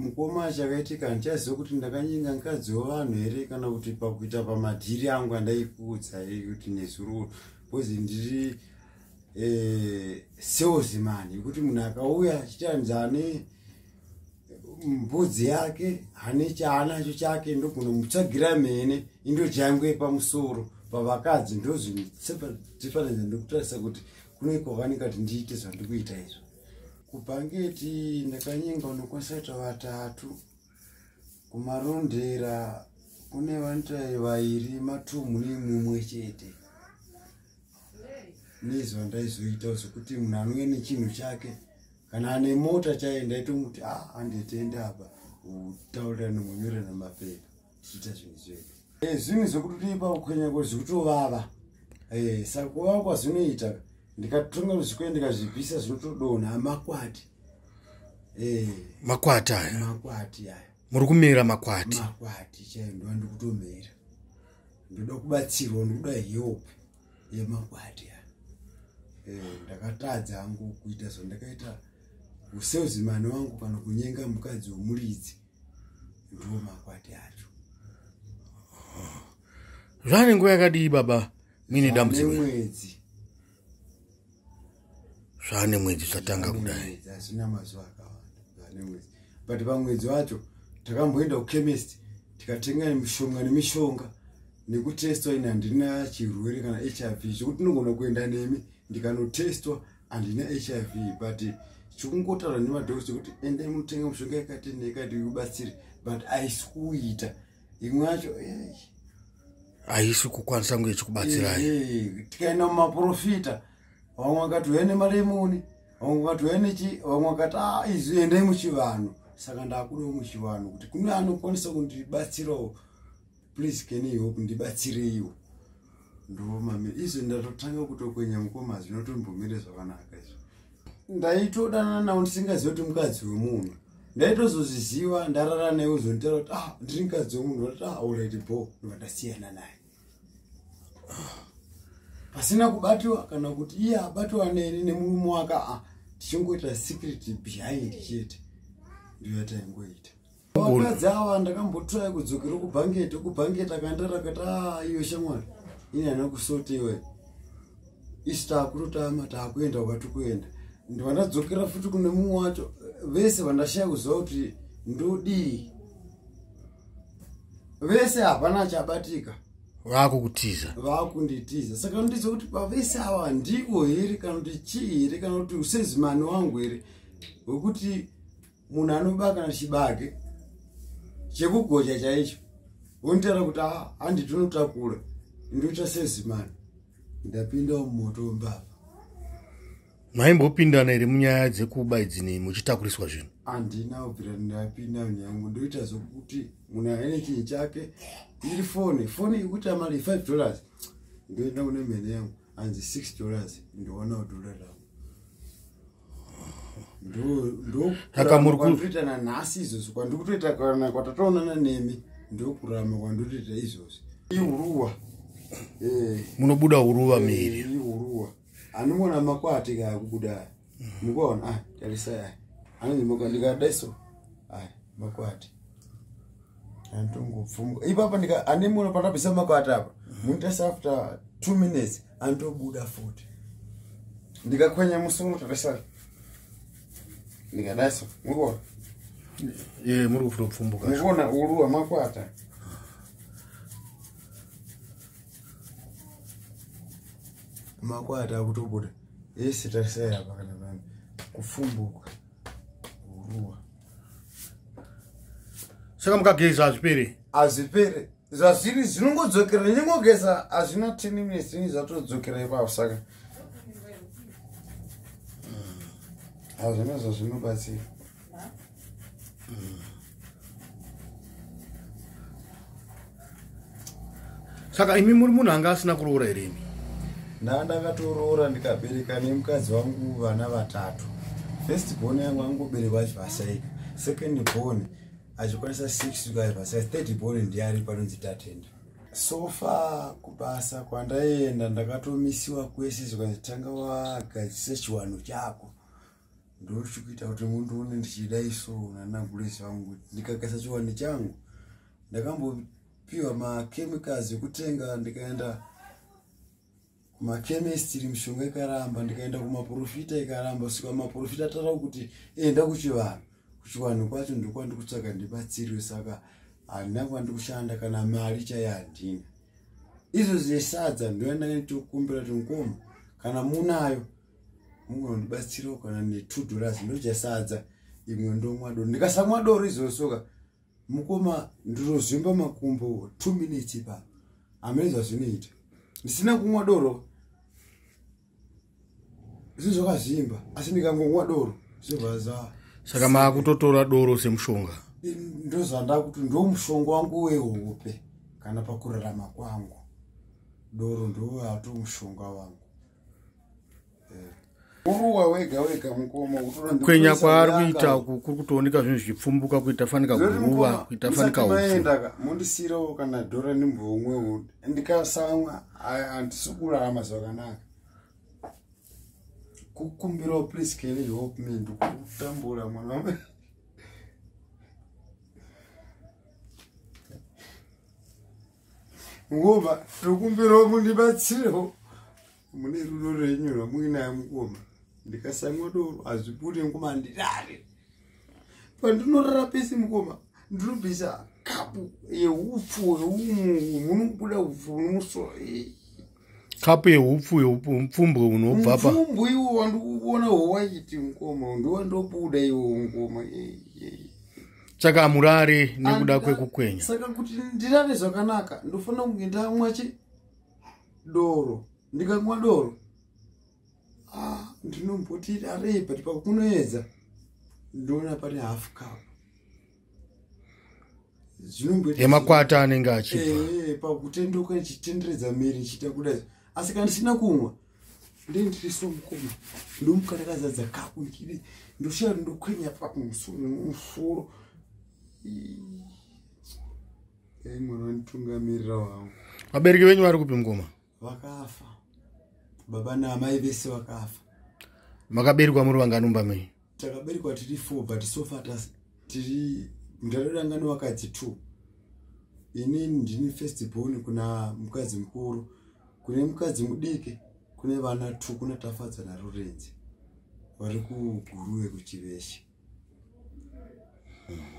mukoma chakaitika ndichaziva kuti ndakanyinga mukadzi wevanhu here kana kuti pakuita pamadhiri angu andaikuudza kuti nezuro bhozi ndiri salesman yekuti munhu akauya achitaridza ane mbudzi yake ane chaanacho chake ndogona mutsagira mhene indojangwe pamusoro pavakadzi ndozvinotifanidza ndikutarisa kuti kune kwakanika kuti ndiite zvandikuita izvo. Kupangeti ndakanyenga unokwanisa vatatu, kumarondera kune vantai vairi matumu nemumwe chete. Nezvo ndaizoita zvokuti munhu anouya nechinhu chake kana ane mota chaenda itomuti anditenda apa utaurira nomonyora namapepa tichiita zvinhu zvedu. Zvinhu zvekutipa kukwenya zvekutovava saka kuvava kwazvinoita ndikatonga ruzvikwe ndikazvibvisa zvinotodonha makwati. Makwati aya. Makwati aya. Muri kumera makwati. Makwati chaiyo ndikutomera. Ndoda kubatsirwa ndokuda help yemakwati aya. Ndakatadza hangu kuita zvandakaita usalesman wangu kana kunyenga mukadzi womuridzi ndiwo makwati acho. Zvane nguva yakadii baba mine dambudziko? Mwedzi. Zvane mwedzi zvatanga kudai. Hazvina mazuva akawanda. Zvane mwedzi. But pamwedzi wacho takamboenda kuchemist tikatenga mishonga nekutestwa ina handina chirwere kana HIV zvekuti ndinogona kuenda nemi ndikanotestwa handina HIV but chikungotaura nemadhokodheya kuti endai mutenga mishonga yakati nekati kubatsire but haisi kuita imwe yacho haisi kukwanisa kunge ichikubatsirai. Tikaenda mumaprofita vamwe vakati uya nemaremoni vamwe vakati uya nechi vamwe vakati izvi endai muchivanhu. Saka ndakudawo muchivanhu kuti kune anokwanisa kundibatsirawo. Please can you help ndibatsireiwo. Ndomame izvo ndatotanga kutokwenya mukoma zvinotombomire zvakanaka izvo. Ndaitodanana nawo ndisingazivi kuti mukadzi wemunhu. Ndaitozozviziva ndarara naye uzonditaura kuti ndiri mukadzi wemunhu ati alright bo ndasiyana naye. Pasina kubatiwa kana kuti iye abatiwa nemurume wake tichingoita secret behind chete. Ndiyo yataingoita. Vakadzi ava ndakambotorai kudzokera kubhangeti akandarakata iyo shamwari ini hana kusotewe isi takurotama takuenda kwatikuenda ndivandadzokera futi kune mumwe wacho vese vandashaya kuziva kuti ndodii vese hapana chabatika vakunditiza saka ndizo kuti pavese ava ndiwo here kana kuti chii here kana kuti usalesman wangu here wekuti munhu anoba kana chibage chekugocha chaicho wontaura kuti handitonotakura ndoita salesman ndapinda mumoto mbava. Maimbopindana here munyaya dzekuba idzi muchitakuriswa zvinhu? Handina kubvira ndapinda nyangu ndoita zvokuti munhu aine chinhu chake iri foni yekuti mari $5 ndoenda kune mhene yangu hanzi $6 ndoonawo dora rangu. Ndokuita nanhasi izvozvo kwandikutoita kana kwatatoonana nemi ndokurama kwandotoita izvozvo. Ihuruwa munobuda huruva miri. Ihuruwa anoona makwati kaya kubuda mukaona tarisai anonzimuka ndikadaiso makwati antongopfumuka ipapa anemuna pandabvisa makwati apa munotasa after 2 minutes antobuda futi ndikakwenya musoro tarisai ndikadaiso mukaona muri kufupfumbuka mukaona huruwa makwata makwata akutobuda ese tarisai apa kana vanhu kufumbuka huruwa. Saka mukageza hazvipere zvazviri zvinongodzokera nyingogeza hazvina 10 minutes ini zvatodzokera ipapo saka hazvina zvazvinobatsira. Saka imi muri munhu anga asina kuroora here imi? Ndakatoroora ndikabereka nemukadzi wangu vana 3. First born yangu angoberekwa achivhasaika, second born achikwanisa 6 ukavhasaika, third born ndiari panonzi tatenda. So far kubasa kwandaenda ndakatomisiwa kwese zvikazitanga wagadzisa chiwano chako ndochikuita kuti mundu une ndichida iso nanambulesi wangu ndikakasa chiwani changu ndakambopiwa makhemicals ekutenga ndikaenda kumachemistry mishonga ikaramba ndikaenda kumaprofita ikaramba sika maprofita atara kuti enda kuchivanhu kwacho ndikwa ndikutsvaka ndibatsiriwe saka handina kwandikushanda kana mari chaiyo handina izvo zvesadza ndoenda ndikukumbira kuti mukoma kana munayo mungondibatsirawo kana $2 ndochasadza imwe ndomwa doro ndikasamwa doro izosoka mukoma ndinozvimba makumbo 2 minutes ipapo amazwa zvinoita ndisina kumwa doro zvakazvimba asi ndikangomwa doro zvobvaza saka maakutotora doro semushonga ndozvanda kuti ndo mushonga wangu wehope kana pakurarama kwangu doro ndo ato mushonga wangu uruwa wega mukoma kwenya kwaari kuita kuri kutooneka zvinhu zvichipfumbuka kuita fanika guruva kuita fanika ufu mundisirawo kana dora nimbomwe ndikasamwa handisi kurarama zvakanaka kukumbirawo please can you help me ndikutambura mwana wame ngoma ndikumbirawo mundibatsirewo mune rudo renyu rwamuinayo mukoma ndikasamwa doro hazvibude mukoma ndirare pandinorara pesi mukoma ndinobvisa kapu yeupfu munobuda upfu nomusoro kapu yeupfu upfumbwe unobva pa upfumbu iwo wandikuona hwaiti mukoma ndowandobuda iwo mukoma saka murare nekuda kwekukwenya saka kuti ndirare zvakanaka ndofanira kunge ndamwa doro ndikamwa doro ndinomboti arei but pakunoedza ndoona pane half cup yemakwati anenge achibva pakutendoka ichitenderedza miri ichiita kudai asi kana ndisina kumwa ndendiriso mukoma ndomukarakazadza kapu ndoshaya ndokwenya pamusoro mwana wanditungamirira wangu vabereki venyu vari kupi mukoma vakafa baba naamai vese vakafa makaberekwa muri vanganumba mei takaberekwa tiri 4 but sofa tiri ndarodangani vakadzi 2 ini ndini first born kuna mukadzi mukuru kune mukadzi mudiki kune vana 2 kuna tafadza narurenzi vari kuguru yekuchiveshe